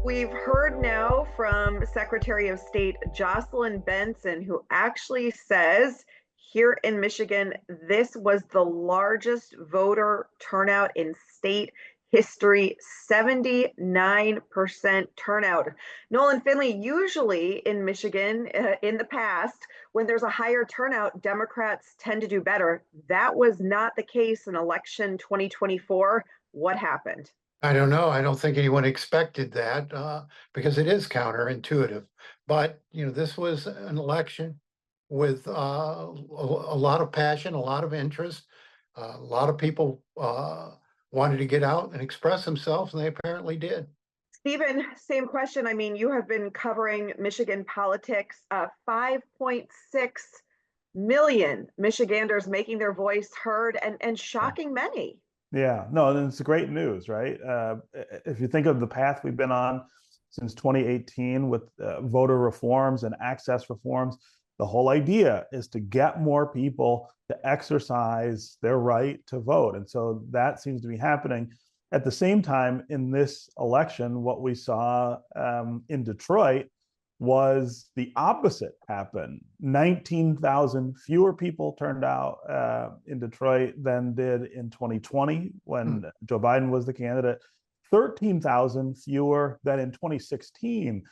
We've heard now from Secretary of State Jocelyn Benson, who actually says here in Michigan, this was the largest voter turnout in state history, 79% turnout. Nolan Finley, usually in Michigan, in the past, when there's a higher turnout, Democrats tend to do better. That was not the case in election 2024. What happened? I don't know. I don't think anyone expected that because it is counterintuitive. But this was an election with a lot of passion, a lot of interest. A lot of people wanted to get out and express themselves, and they apparently did. Stephen, same question. I mean, you have been covering Michigan politics. 5.6 million Michiganders making their voice heard and shocking many. Yeah, no, and it's great news, right? If you think of the path we've been on since 2018 with voter reforms and access reforms, the whole idea is to get more people to exercise their right to vote. And so that seems to be happening. At the same time, in this election, what we saw in Detroit was the opposite happen. 19,000 fewer people turned out in Detroit than did in 2020 when Joe Biden was the candidate. 13,000 fewer than in 2016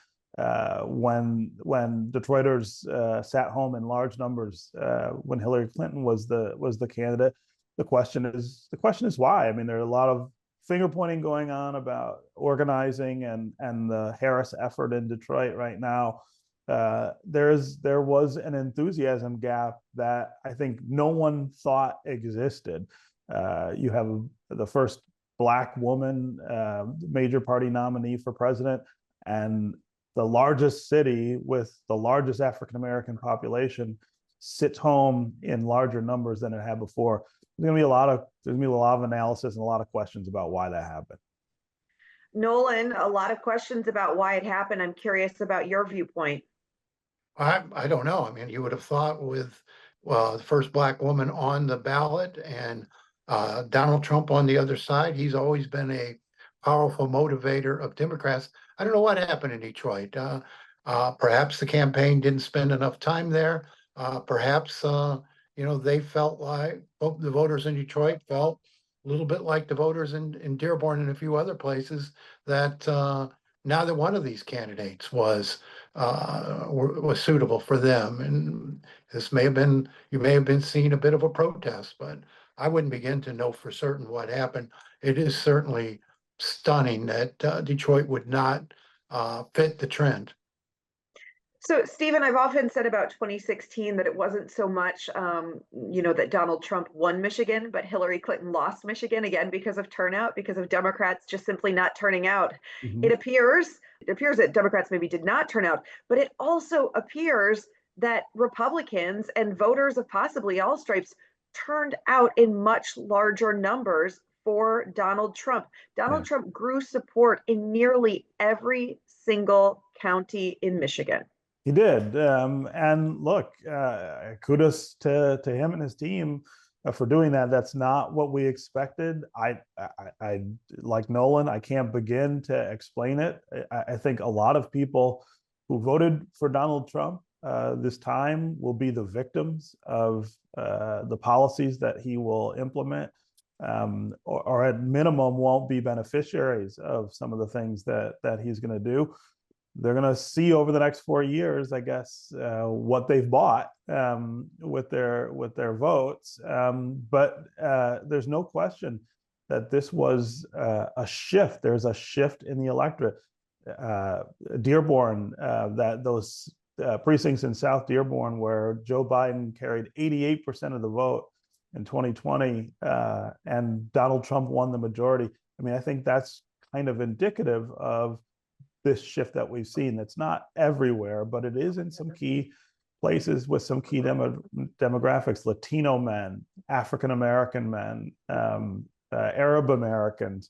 when Detroiters sat home in large numbers when Hillary Clinton was the candidate. The question is why? I mean, there are a lot of finger pointing going on about organizing and the Harris effort in Detroit right now. There was an enthusiasm gap that I think no one thought existed. You have the first Black woman major party nominee for president, and the largest city with the largest African American population sits home in larger numbers than it had before. There's gonna be a lot of analysis and a lot of questions about why that happened. Nolan, a lot of questions about why it happened. I'm curious about your viewpoint. I don't know. I mean, you would have thought with the first Black woman on the ballot and Donald Trump on the other side, he's always been a powerful motivator of Democrats. I don't know what happened in Detroit. Perhaps the campaign didn't spend enough time there. Perhaps they felt like the voters in Detroit felt a little bit like the voters in Dearborn and a few other places that neither one of these candidates was suitable for them. And this you may have been seeing a bit of a protest, but I wouldn't begin to know for certain what happened. It is certainly stunning that Detroit would not fit the trend. So, Stephen, I've often said about 2016 that it wasn't so much, that Donald Trump won Michigan, but Hillary Clinton lost Michigan again because of turnout, because of Democrats just simply not turning out. Mm-hmm. It appears that Democrats maybe did not turn out, but it also appears that Republicans and voters of possibly all stripes turned out in much larger numbers for Donald Trump. Donald Trump grew support in nearly every single county in Michigan. He did, and look, kudos to him and his team for doing that. That's not what we expected. I like Nolan. I can't begin to explain it. I think a lot of people who voted for Donald Trump this time will be the victims of the policies that he will implement, or at minimum won't be beneficiaries of some of the things that he's going to do. They're going to see over the next 4 years, I guess, what they've bought with their votes. But there's no question that this was a shift. There's a shift in the electorate. Dearborn, those precincts in South Dearborn where Joe Biden carried 88% of the vote in 2020 and Donald Trump won the majority. I mean, I think that's kind of indicative of this shift that we've seen. That's not everywhere, but it is in some key places with some key demographics: Latino men, African American men, Arab Americans,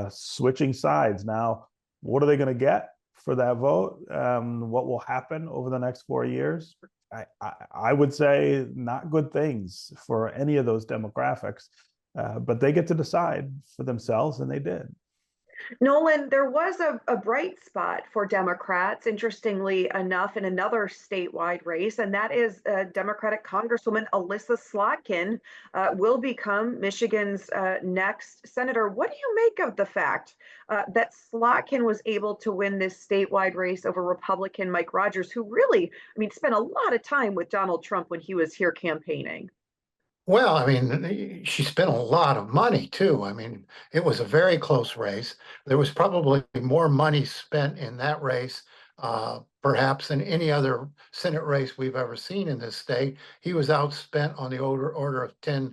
switching sides. Now, what are they going to get for that vote? What will happen over the next 4 years? I would say not good things for any of those demographics, but they get to decide for themselves, and they did. Nolan, there was a bright spot for Democrats, interestingly enough, in another statewide race, and that is Democratic Congresswoman Alyssa Slotkin will become Michigan's next senator. What do you make of the fact that Slotkin was able to win this statewide race over Republican Mike Rogers, who really, I mean, spent a lot of time with Donald Trump when he was here campaigning? Well, I mean, she spent a lot of money too. I mean, it was a very close race. There was probably more money spent in that race, perhaps than any other Senate race we've ever seen in this state. He was outspent on the order of 10-1.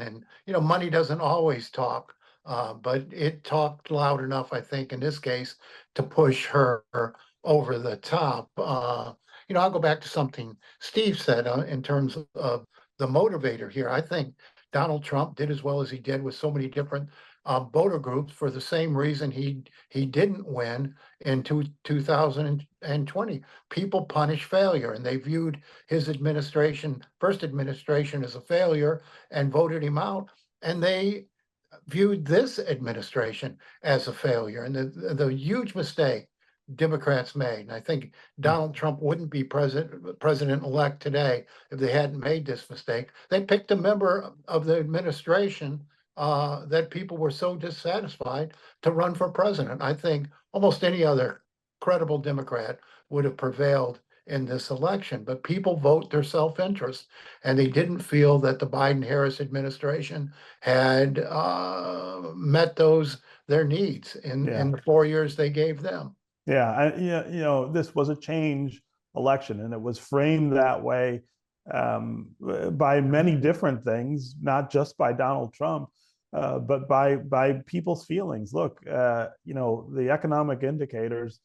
And, money doesn't always talk, but it talked loud enough, I think, in this case, to push her over the top. I'll go back to something Steve said in terms of the motivator here. I think Donald Trump did as well as he did with so many different voter groups for the same reason he didn't win in 2020. People punish failure, and they viewed his first administration as a failure and voted him out. And they viewed this administration as a failure. And the huge mistake Democrats made, and I think Donald Trump wouldn't be president-elect today if they hadn't made this mistake. They picked a member of the administration that people were so dissatisfied to run for president. I think almost any other credible Democrat would have prevailed in this election, but people vote their self-interest, and they didn't feel that the Biden-Harris administration had met their needs in the 4 years they gave them. Yeah, this was a change election, and it was framed that way by many different things, not just by Donald Trump, but by people's feelings. Look, the economic indicators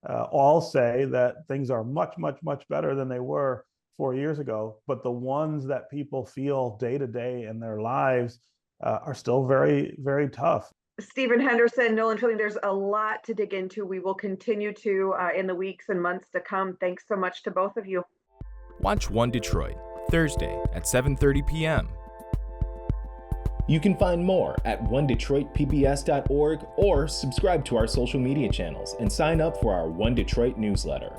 all say that things are much, much, much better than they were 4 years ago. But the ones that people feel day to day in their lives are still very, very tough. Stephen Henderson, Nolan Finley, there's a lot to dig into. We will continue to in the weeks and months to come. Thanks so much to both of you. Watch One Detroit, Thursday at 7:30 p.m. You can find more at onedetroitpbs.org or subscribe to our social media channels and sign up for our One Detroit newsletter.